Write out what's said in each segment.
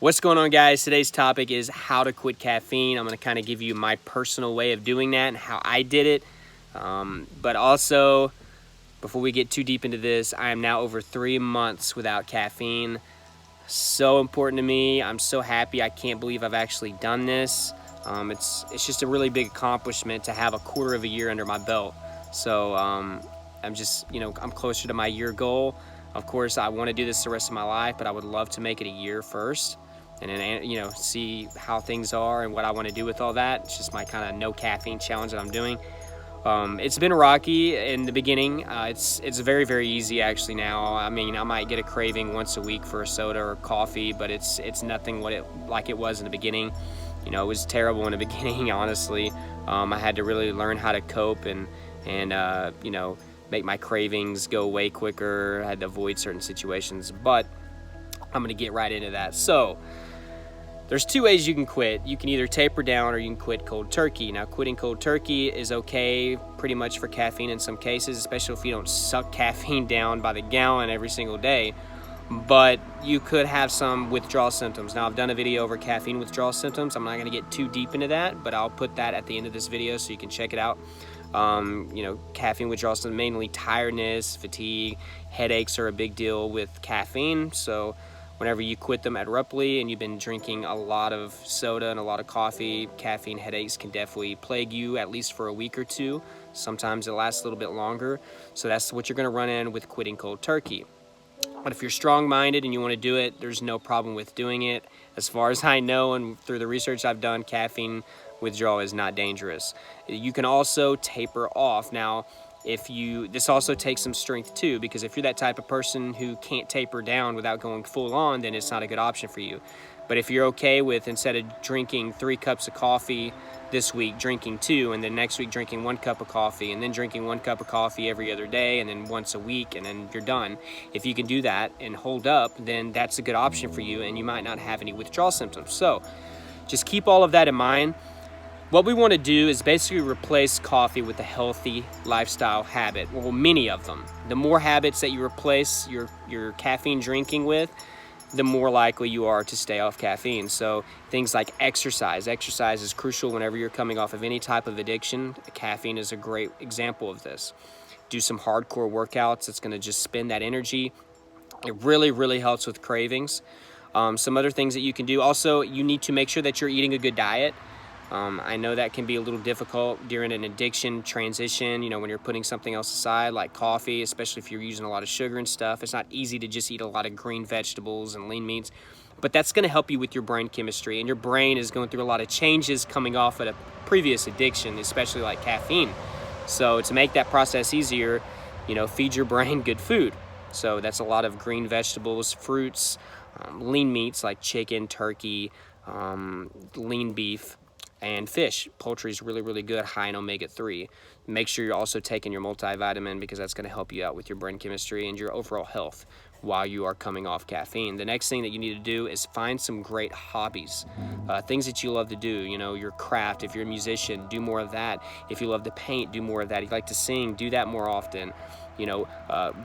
What's going on, guys? Today's topic is how to quit caffeine. I'm going to kind of give you my personal way of doing that and how I did it. But also, before we get too deep into this, I am now over 3 months without caffeine. So important to me. I'm so happy. I can't believe I've actually done this. It's just a really big accomplishment to have a quarter of a year under my belt. So I'm just, I'm closer to my year goal. Of course, I want to do this the rest of my life, but I would love to make it a year first. And then, see how things are and what I want to do with all that. It's just my kind of no caffeine challenge that I'm doing. It's been rocky in the beginning. It's very, very easy actually now. I mean, I might get a craving once a week for a soda or coffee, but it's nothing like it was in the beginning. It was terrible in the beginning, honestly. I had to really learn how to cope and make my cravings go way quicker. I had to avoid certain situations, but I'm gonna get right into that. So there's 2 ways you can quit. You can either taper down or you can quit cold turkey. Now, quitting cold turkey is okay pretty much for caffeine in some cases, especially if you don't suck caffeine down by the gallon every single day. But you could have some withdrawal symptoms. Now, I've done a video over caffeine withdrawal symptoms. I'm not gonna get too deep into that, but I'll put that at the end of this video so you can check it out. Caffeine withdrawal symptoms, mainly tiredness, fatigue, headaches are a big deal with caffeine. So whenever you quit them abruptly and you've been drinking a lot of soda and a lot of coffee, caffeine headaches can definitely plague you at least for a week or two. Sometimes it lasts a little bit longer. So that's what you're gonna run in with quitting cold turkey. But if you're strong-minded and you want to do it, there's no problem with doing it. As far as I know and through the research I've done, caffeine withdrawal is not dangerous. You can also taper off. Now, this also takes some strength too, because if you're that type of person who can't taper down without going full on, then it's not a good option for you. But if you're okay with, instead of drinking 3 cups of coffee this week, drinking 2, and then next week drinking 1 cup of coffee, and then drinking 1 cup of coffee every other day, and then once a week, and then you're done. If you can do that and hold up, then that's a good option for you, and you might not have any withdrawal symptoms. So just keep all of that in mind. What we want to do is basically replace coffee with a healthy lifestyle habit. Well, many of them. The more habits that you replace your caffeine drinking with, the more likely you are to stay off caffeine. So things like exercise. Exercise is crucial whenever you're coming off of any type of addiction. Caffeine is a great example of this. Do some hardcore workouts. It's going to just spend that energy. It really, really helps with cravings. Some other things that you can do. Also, you need to make sure that you're eating a good diet. I know that can be a little difficult during an addiction transition, when you're putting something else aside like coffee, especially if you're using a lot of sugar and stuff. It's not easy to just eat a lot of green vegetables and lean meats, but that's going to help you with your brain chemistry, and your brain is going through a lot of changes coming off of a previous addiction, especially like caffeine. So to make that process easier, feed your brain good food. So that's a lot of green vegetables, fruits, lean meats like chicken, turkey, lean beef, and fish. Poultry is really, really good, high in omega-3. Make sure you're also taking your multivitamin, because that's going to help you out with your brain chemistry and your overall health while you are coming off caffeine. The next thing that you need to do is find some great hobbies, things that you love to do. Your craft. If you're a musician, do more of that. If you love to paint, do more of that. If you like to sing, do that more often.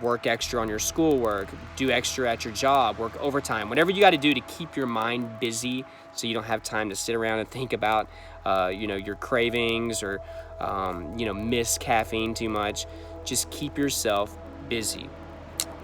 Work extra on your schoolwork, do extra at your job, work overtime, whatever you got to do to keep your mind busy so you don't have time to sit around and think about, your cravings or, miss caffeine too much. Just keep yourself busy.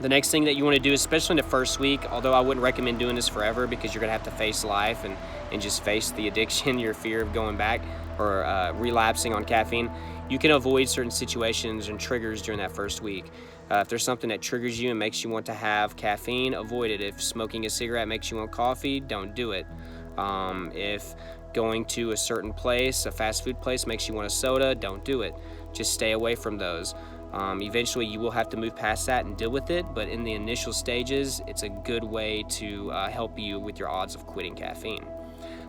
The next thing that you want to do, especially in the first week, although I wouldn't recommend doing this forever because you're going to have to face life and just face the addiction, your fear of going back or relapsing on caffeine, you can avoid certain situations and triggers during that first week. If there's something that triggers you and makes you want to have caffeine, avoid it. If smoking a cigarette makes you want coffee, don't do it. If going to a certain place, a fast food place, makes you want a soda, don't do it. Just stay away from those. Eventually you will have to move past that and deal with it, but in the initial stages, it's a good way to help you with your odds of quitting caffeine.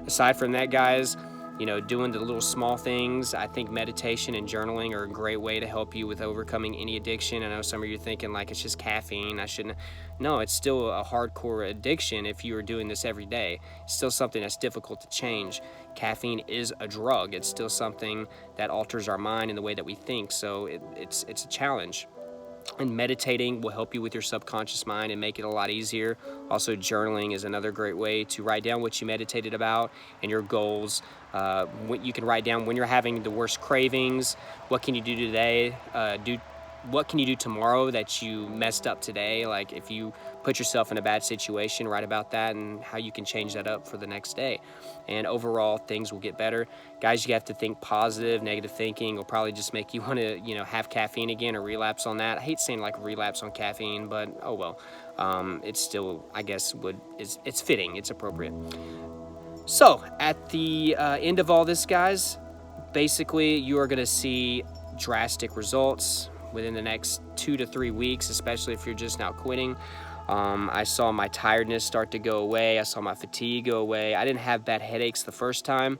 Aside from that, guys, doing the little small things, I think meditation and journaling are a great way to help you with overcoming any addiction. I know some of you are thinking like it's just caffeine, I shouldn't. No, it's still a hardcore addiction if you are doing this every day. It's still something that's difficult to change. Caffeine is a drug. It's still something that alters our mind and the way that we think, so it's a challenge. And meditating will help you with your subconscious mind and make it a lot easier. Also, journaling is another great way to write down what you meditated about and your goals. What you can write down when you're having the worst cravings. What can you do today? What can you do tomorrow that you messed up today? Like if you put yourself in a bad situation, write about that and how you can change that up for the next day. And overall, things will get better. Guys, you have to think positive. Negative thinking will probably just make you want to, have caffeine again or relapse on that. I hate saying like relapse on caffeine, but oh well. It's still, I guess, it's fitting. It's appropriate. So at the end of all this, guys, basically you are going to see drastic results within the next 2 to 3 weeks, especially if you're just now quitting. I saw my tiredness start to go away. I saw my fatigue go away. I didn't have bad headaches the first time.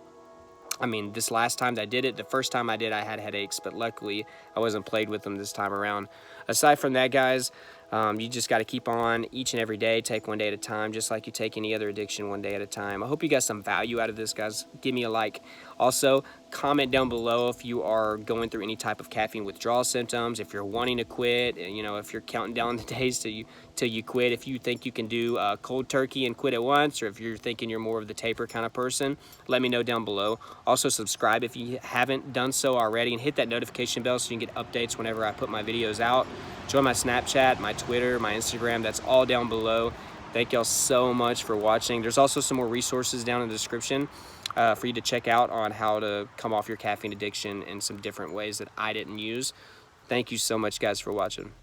I mean, this last time that I did it, the first time I did, I had headaches, but luckily I wasn't plagued with them this time around. Aside from that, guys, you just got to keep on each and every day, take one day at a time, just like you take any other addiction one day at a time. I hope you got some value out of this, guys. Give me a like. Also, comment down below if you are going through any type of caffeine withdrawal symptoms, if you're wanting to quit, if you're counting down the days till you quit, if you think you can do cold turkey and quit at once, or if you're thinking you're more of the taper kind of person, let me know down below. Also, subscribe if you haven't done so already, and hit that notification bell so you can get updates whenever I put my videos out. Join my Snapchat, my Twitter, my Instagram. That's all down below. Thank y'all so much for watching. There's also some more resources down in the description for you to check out on how to come off your caffeine addiction in some different ways that I didn't use. Thank you so much, guys, for watching.